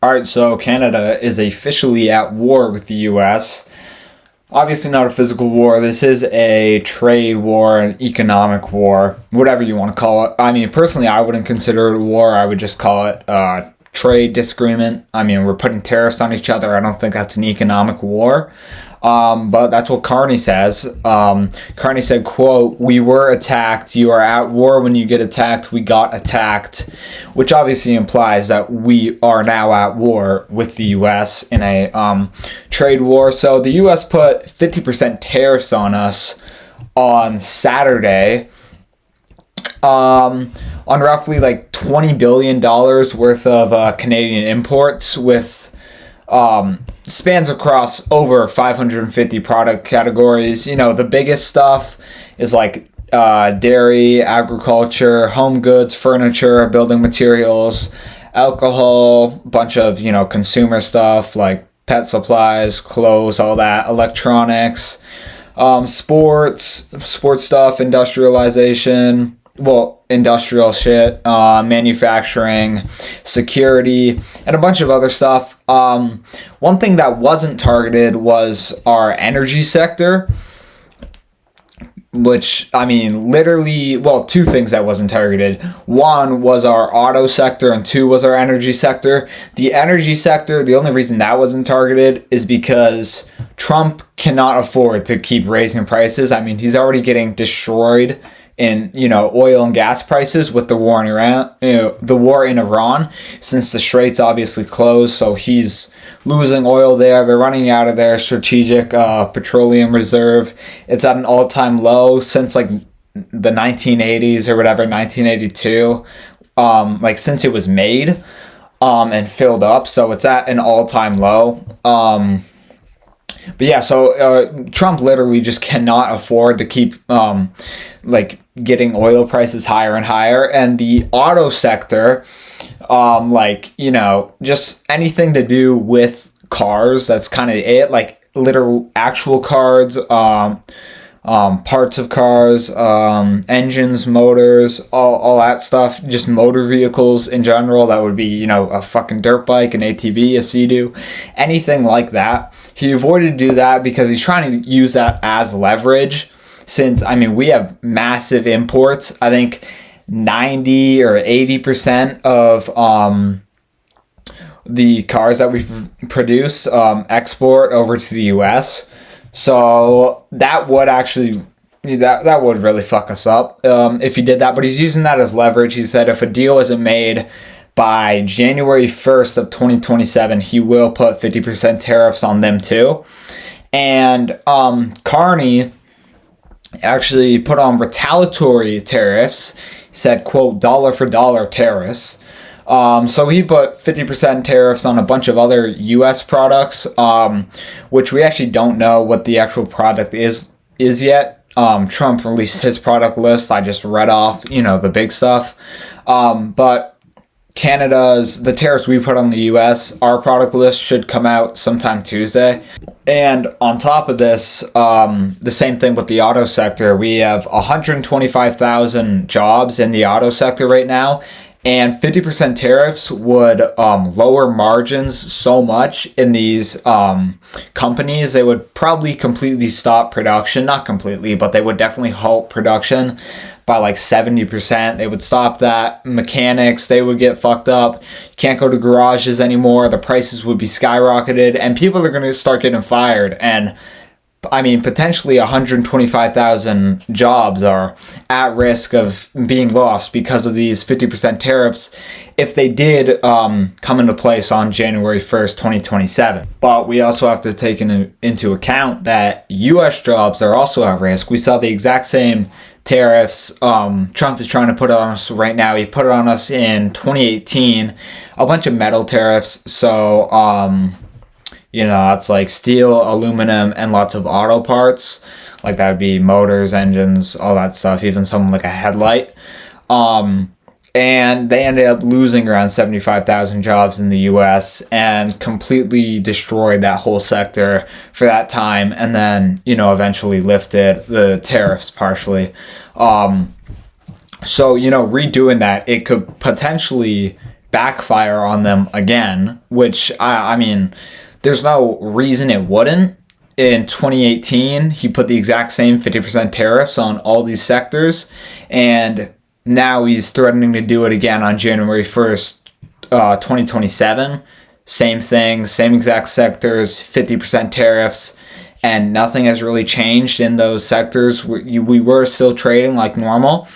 All right, so Canada is officially at war with the US. Obviously, not a physical war. This is a trade war, an economic war, whatever you want to call it. I mean, personally, I wouldn't consider it a war. I would just call it trade disagreement. I mean, we're putting tariffs on each other. I don't think that's an economic war. But that's what Carney says. Carney said, quote, "We were attacked. You are at war when you get attacked. We got attacked," which obviously implies that we are now at war with the U.S. in a trade war. So the U.S. put 50% tariffs on us on Saturday, on roughly like $20 billion worth of Canadian imports, with spans across over 550 product categories. You know, the biggest stuff is like dairy, agriculture, home goods, furniture, building materials, alcohol, bunch of, you know, consumer stuff like pet supplies, clothes, all that, electronics, sports stuff, industrial shit, manufacturing, security, and a bunch of other stuff. One thing that wasn't targeted was our energy sector, which, I mean, literally, well, two things that wasn't targeted. One was our auto sector, and two was our energy sector. The energy sector, the only reason that wasn't targeted is because Trump cannot afford to keep raising prices. I mean, he's already getting destroyed in, you know, oil and gas prices with the war in Iran, since the Straits obviously closed. So he's losing oil there. They're running out of their strategic petroleum reserve. It's at an all-time low since like the 1980s or whatever, 1982, like since it was made and filled up. So it's at an all-time low. But yeah, so Trump literally just cannot afford to keep like getting oil prices higher and higher. And the auto sector, like, you know, just anything to do with cars, that's kind of it. Like literal actual cars, parts of cars, engines, motors, all that stuff, just motor vehicles in general. That would be, you know, a fucking dirt bike, an ATV, a Sea-Doo, anything like that. He avoided to do that because he's trying to use that as leverage, since, I mean, we have massive imports. I think 90 or 80% of the cars that we produce export over to the US. So that would actually, that would really fuck us up if he did that. But he's using that as leverage. He said if a deal isn't made by January 1st of 2027, he will put 50% tariffs on them too. And Carney actually put on retaliatory tariffs. He said, quote, dollar for dollar tariffs. So he put 50% tariffs on a bunch of other U.S. products, which we actually don't know what the actual product is yet. Trump released his product list. I just read off, you know, the big stuff. But the tariffs we put on the U.S., our product list should come out sometime Tuesday. And on top of this, the same thing with the auto sector. We have 125,000 jobs in the auto sector right now. And 50% tariffs would lower margins so much in these companies. They would probably completely stop production. Not completely, but they would definitely halt production by like 70%. They would stop that. Mechanics, they would get fucked up. You can't go to garages anymore. The prices would be skyrocketed. And people are going to start getting fired. And I mean, potentially 125,000 jobs are at risk of being lost because of these 50% tariffs if they did come into place on January 1st, 2027. But we also have to take into account that U.S. jobs are also at risk. We saw the exact same tariffs Trump is trying to put on us right now. He put it on us in 2018, a bunch of metal tariffs. So, you know, it's like steel, aluminum, and lots of auto parts. Like that would be motors, engines, all that stuff, even something like a headlight. And they ended up losing around 75,000 jobs in the U.S. and completely destroyed that whole sector for that time. And then, you know, eventually lifted the tariffs partially. So, you know, redoing that, it could potentially backfire on them again, which I mean, there's no reason it wouldn't. In 2018, he put the exact same 50% tariffs on all these sectors, and now he's threatening to do it again on January 1st, 2027. Same thing, same exact sectors, 50% tariffs, and nothing has really changed in those sectors. We were still trading like normal.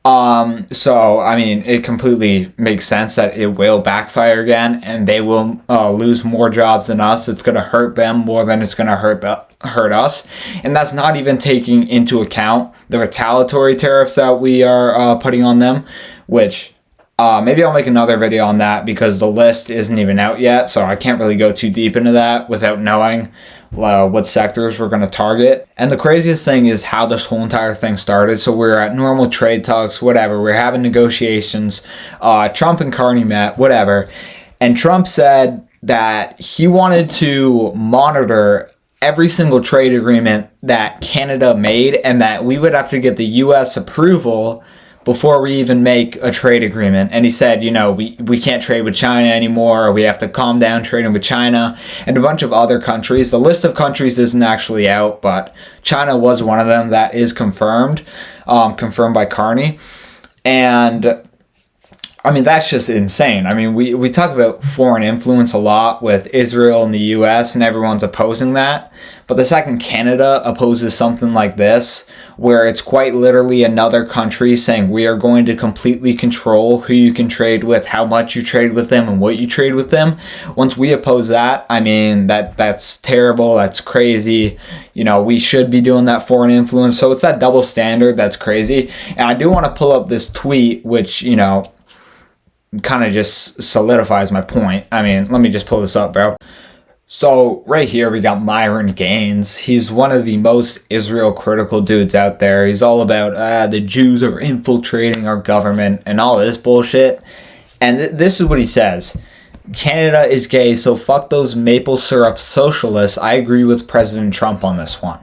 So, I mean, it completely makes sense that it will backfire again, and they will lose more jobs than us. It's going to hurt them more than it's going to hurt us. And that's not even taking into account the retaliatory tariffs that we are putting on them, which maybe I'll make another video on that because the list isn't even out yet. So I can't really go too deep into that without knowing what sectors we're going to target. And the craziest thing is how this whole entire thing started. So we're at normal trade talks, whatever. We're having negotiations. Trump and Carney met, whatever. And Trump said that he wanted to monitor every single trade agreement that Canada made and that we would have to get the U.S. approval before we even make a trade agreement. And he said, you know, we can't trade with China anymore, or we have to calm down trading with China and a bunch of other countries. The list of countries isn't actually out, but China was one of them that is confirmed by Carney. And I mean, that's just insane. I mean, we talk about foreign influence a lot with Israel and the US, and everyone's opposing that. But the second Canada opposes something like this, where it's quite literally another country saying we are going to completely control who you can trade with, how much you trade with them, and what you trade with them. Once we oppose that, I mean, that's terrible. That's crazy. You know, we should be doing that foreign influence. So it's that double standard that's crazy. And I do want to pull up this tweet, which, you know, kind of just solidifies my point. I mean, let me just pull this up, bro. So right here we got Myron Gaines. He's one of the most Israel critical dudes out there. He's all about the Jews are infiltrating our government and all this bullshit. And this is what he says. Canada is gay, so fuck those maple syrup socialists. I agree with President Trump on this one.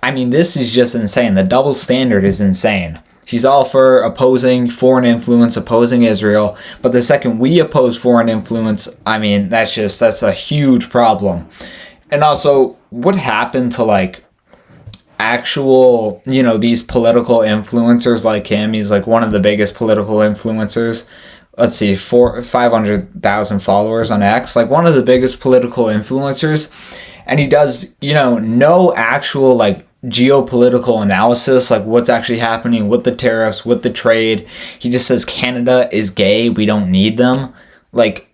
I mean, this is just insane. The double standard is insane. He's all for opposing foreign influence, opposing Israel. But the second we oppose foreign influence, I mean, that's a huge problem. And also, what happened to like actual, you know, these political influencers like him? He's like one of the biggest political influencers. Let's see, 500,000 followers on X. Like one of the biggest political influencers. And he does, you know, no actual like geopolitical analysis, like what's actually happening with the tariffs, with the trade. He just says Canada is gay, we don't need them. Like,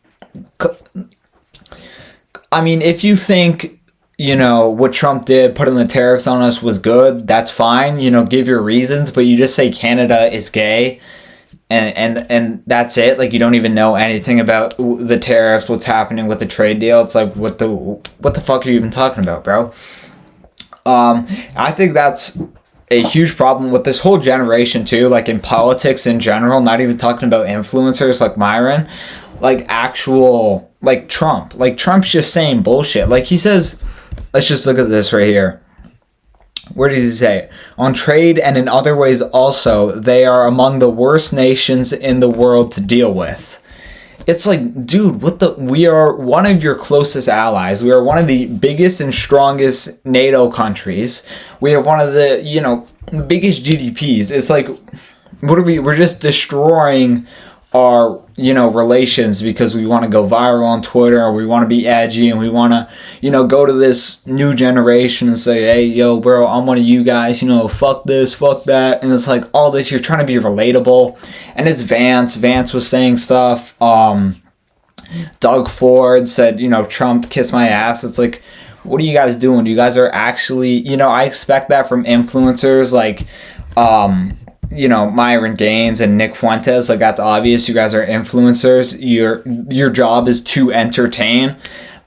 I mean, if you think, you know, what Trump did, putting the tariffs on us was good, that's fine, you know, give your reasons, but you just say Canada is gay and that's it. Like, you don't even know anything about the tariffs, what's happening with the trade deal. It's like, what the fuck are you even talking about, bro? I think that's a huge problem with this whole generation too, like in politics in general, not even talking about influencers like Myron, like actual, like Trump. Like Trump's just saying bullshit. Like he says, let's just look at this right here. Where does he say? On trade and in other ways also, they are among the worst nations in the world to deal with. It's like, dude, we are one of your closest allies. We are one of the biggest and strongest NATO countries. We have one of the, you know, biggest GDPs. It's like, we're just destroying our, you know, relations because we want to go viral on Twitter, or we want to be edgy, and we want to, you know, go to this new generation and say, hey, yo, bro, I'm one of you guys, you know, fuck this, fuck that. And it's like all this, you're trying to be relatable. And it's Vance. Vance was saying stuff. Doug Ford said, you know, Trump kissed my ass. It's like, what are you guys doing? You guys are actually, you know, I expect that from influencers like, you know, Myron Gaines and Nick Fuentes. Like, that's obvious. You guys are influencers. Your job is to entertain.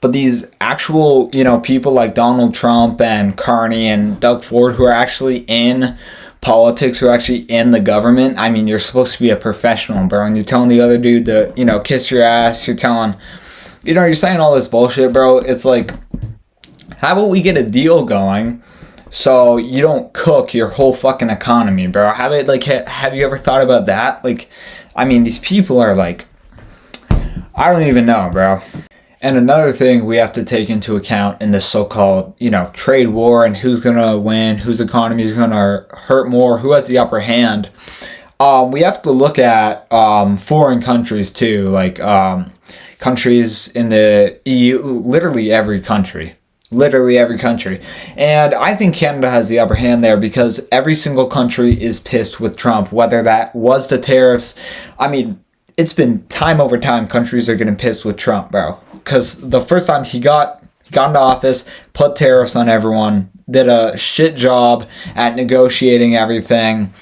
But these actual, you know, people like Donald Trump and Carney and Doug Ford, who are actually in politics, who are actually in the government, I mean, you're supposed to be a professional, bro. And you're telling the other dude to, you know, kiss your ass. You're telling, you know, you're saying all this bullshit, bro. It's like, how about we get a deal going so you don't cook your whole fucking economy, bro? Have you ever thought about that? Like, I mean, these people are like, I don't even know, bro. And another thing we have to take into account in this so-called, trade war and who's going to win, whose economy is going to hurt more, who has the upper hand. We have to look at foreign countries too, like countries in the EU, literally every country. Literally every country. And I think Canada has the upper hand there because every single country is pissed with Trump, whether that was the tariffs. I mean, it's been time over time countries are getting pissed with Trump, bro. Because the first time he got into office, put tariffs on everyone, did a shit job at negotiating everything.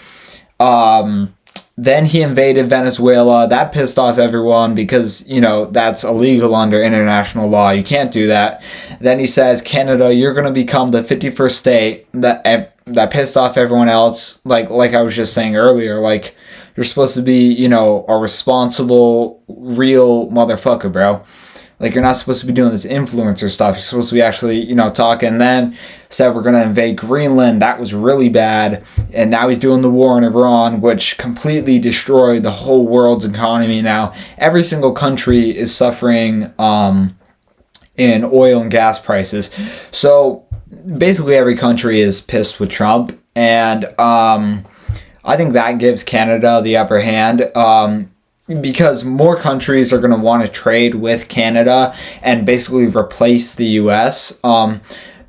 Then he invaded Venezuela. That pissed off everyone because, that's illegal under international law. You can't do that. Then he says, Canada, you're going to become the 51st state. That pissed off everyone else. Like I was just saying earlier, like, you're supposed to be, a responsible, real motherfucker, bro. Like, you're not supposed to be doing this influencer stuff. You're supposed to be actually, talking. And then said we're going to invade Greenland. That was really bad. And now he's doing the war in Iran, which completely destroyed the whole world's economy now. Every single country is suffering in oil and gas prices. So basically every country is pissed with Trump. And I think that gives Canada the upper hand. Because more countries are going to want to trade with Canada and basically replace the U.S.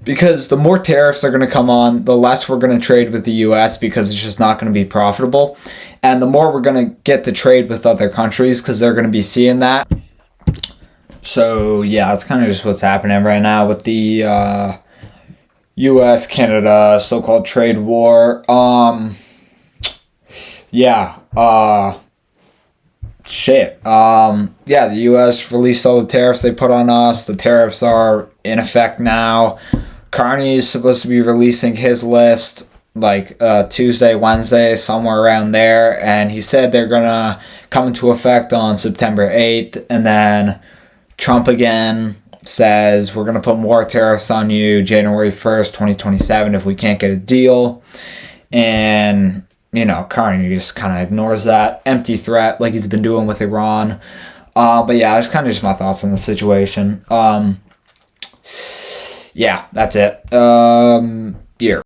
Because the more tariffs are going to come on, the less we're going to trade with the U.S. because it's just not going to be profitable. And the more we're going to get to trade with other countries because they're going to be seeing that. So, yeah, that's kind of just what's happening right now with the U.S.-Canada so-called trade war. Shit. The U.S. released all the tariffs they put on us. The tariffs are in effect now. Carney is supposed to be releasing his list like Tuesday, Wednesday, somewhere around there. And he said they're going to come into effect on September 8th. And then Trump again says we're going to put more tariffs on you January 1st, 2027 if we can't get a deal. And Carney just kind of ignores that empty threat like he's been doing with Iran. But yeah, that's kind of just my thoughts on the situation. Yeah, that's it. Here.